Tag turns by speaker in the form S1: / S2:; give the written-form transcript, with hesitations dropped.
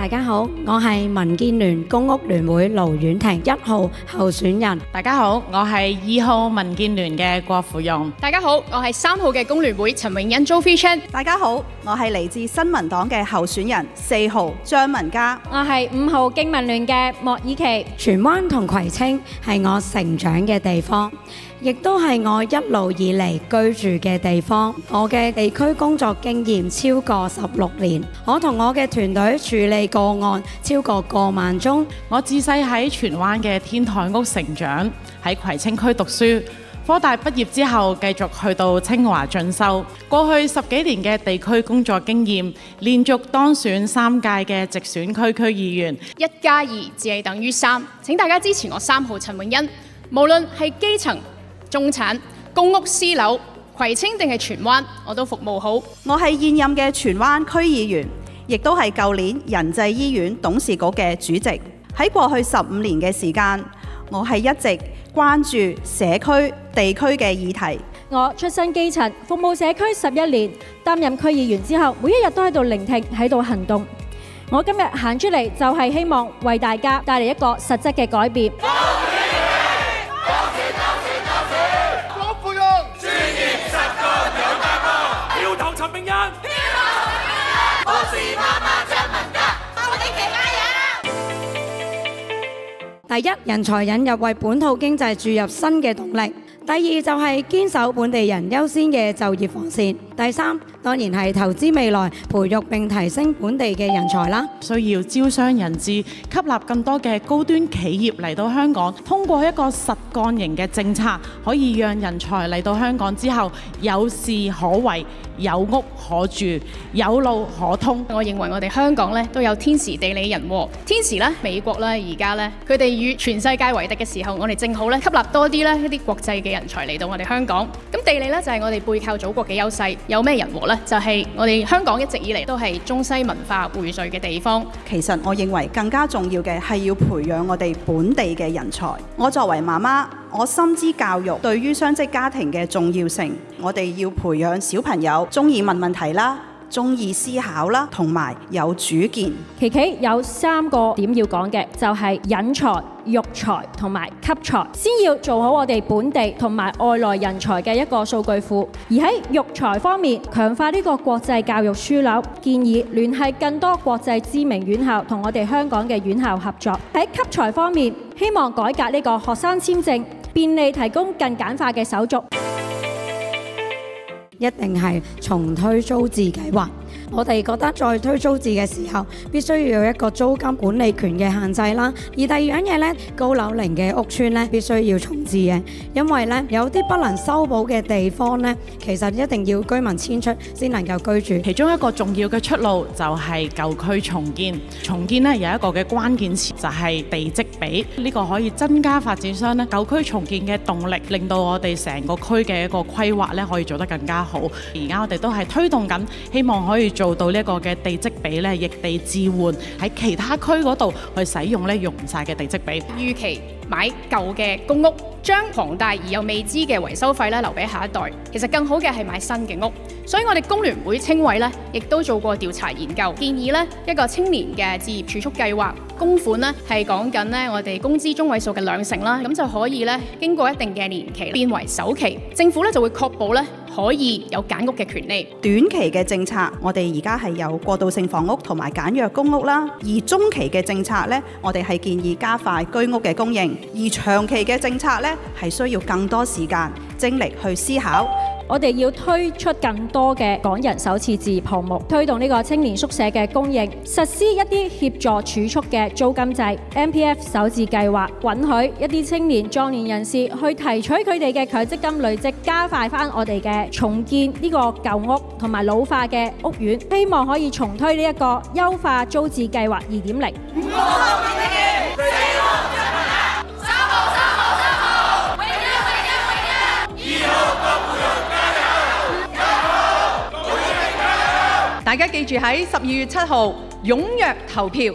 S1: 大家好，我係民建聯公屋聯會盧婉婷1號候選人。
S2: 大家好，我係2號民建聯嘅郭芙蓉。
S3: 大家好，我係3號嘅工聯會陳穎欣 Joey Chan。
S4: 大家好，我係嚟自新民黨嘅候選人4號張文嘉。
S5: 我係5號經民聯嘅莫以琪。
S1: 荃灣同葵青係我成長嘅地方，亦都係我一路以嚟居住嘅地方。我嘅地區工作經驗超過16年，我同我嘅團隊處理個案超過過萬宗。
S2: 我自細喺荃灣嘅天台屋成長，喺葵青區讀書。科大畢業之後，繼續去到清華進修。過去10幾年嘅地區工作經驗，連續當選3屆嘅直選區議員。
S3: 1+2只係等於3，請大家支持我3號陳穎欣。無論係基層、中產、公屋私樓、葵青定係荃灣，我都服務好。
S4: 我係現任嘅荃灣區議員，亦都係舊年仁濟醫院董事局嘅主席。喺過去15年嘅時間，我係一直關注社區、地區嘅議題。
S5: 我出身基層，服務社區11年，擔任區議員之後，每一日都喺度聆聽，喺度行動。我今日行出嚟就係希望為大家帶嚟一個實質嘅改變。
S1: 第一，人才引入為本土經濟注入新嘅動力。第二就係堅守本地人優先嘅就業防線。第三，當然係投資未來，培育並提升本地嘅人才啦。
S2: 需要招商引資，吸納更多嘅高端企業嚟到香港，通過一個實幹型嘅政策，可以讓人才嚟到香港之後有事可為，有屋可住，有路可通。
S3: 我認為我哋香港咧都有天時地利人和。天時咧，美國咧而家咧佢哋與全世界為敵嘅時候，我哋正好咧吸納多啲咧一啲國際嘅人才嚟到我哋香港。咁地利咧就係我哋背靠祖國嘅優勢。有咩人和呢？就係我哋香港一直以嚟都係中西文化匯聚嘅地方。
S4: 其實我認為更加重要嘅係要培養我哋本地嘅人才。我作為媽媽，我深知教育對於雙職家庭嘅重要性。我哋要培養小朋友鍾意問問題啦，鍾意思考啦，同埋有主見。
S5: 琪琪有3個點要講嘅，就係引才、育才同埋吸才，先要做好我哋本地同埋外來人才嘅一個數據庫。而喺育才方面，強化呢個國際教育樞紐，建議聯繫更多國際知名院校同我哋香港嘅院校合作。喺吸才方面，希望改革呢個學生簽證，便利提供更簡化嘅手續。
S1: 一定係重推租置計劃。我哋覺得再推租置嘅時候，必須要有一個租金管理權嘅限制啦。而第二樣嘢呢，高樓齡嘅屋邨呢，必須要重置嘅，因為呢，有啲不能修補嘅地方呢，其實一定要居民遷出先能夠居住。
S2: 其中一個重要嘅出路就係舊區重建。重建呢，有一個嘅關鍵詞就係地積比，呢個可以增加發展商呢舊區重建嘅動力，令到我哋成個區嘅一個規劃呢可以做得更加好。而家我哋都係推動緊，希望可以做到呢一個嘅地積比咧，易地置換喺其他區嗰度去使用咧，用唔晒嘅地積比。
S3: 預期買舊嘅公屋，將龐大而又未知嘅維修費咧留俾下一代。其實更好嘅係買新嘅屋。所以我哋工聯會青委咧，亦都做過調查研究，建議咧一個青年嘅置業儲蓄計劃，供款咧係講緊咧我哋工資中位數嘅2成啦，咁就可以咧經過一定嘅年期變為首期，政府咧就會確保咧可以有揀屋嘅權利。
S4: 短期嘅政策，我哋而家係有過渡性房屋同埋簡約公屋啦。而中期嘅政策呢，我哋係建議加快居屋嘅供應。而長期嘅政策呢，係需要更多時間精力去思考。
S5: 我哋要推出更多嘅港人首次置業項目，推動呢個青年宿舍嘅供應，實施一啲協助儲蓄嘅租金制 ，MPF 首置計劃，允許一啲青年壯年人士去提取佢哋嘅強積金累積，加快翻我哋嘅重建呢個舊屋同埋老化嘅屋苑，希望可以重推呢一個優化租置計劃2.0。
S6: 大家記住喺12月7號踴躍投票。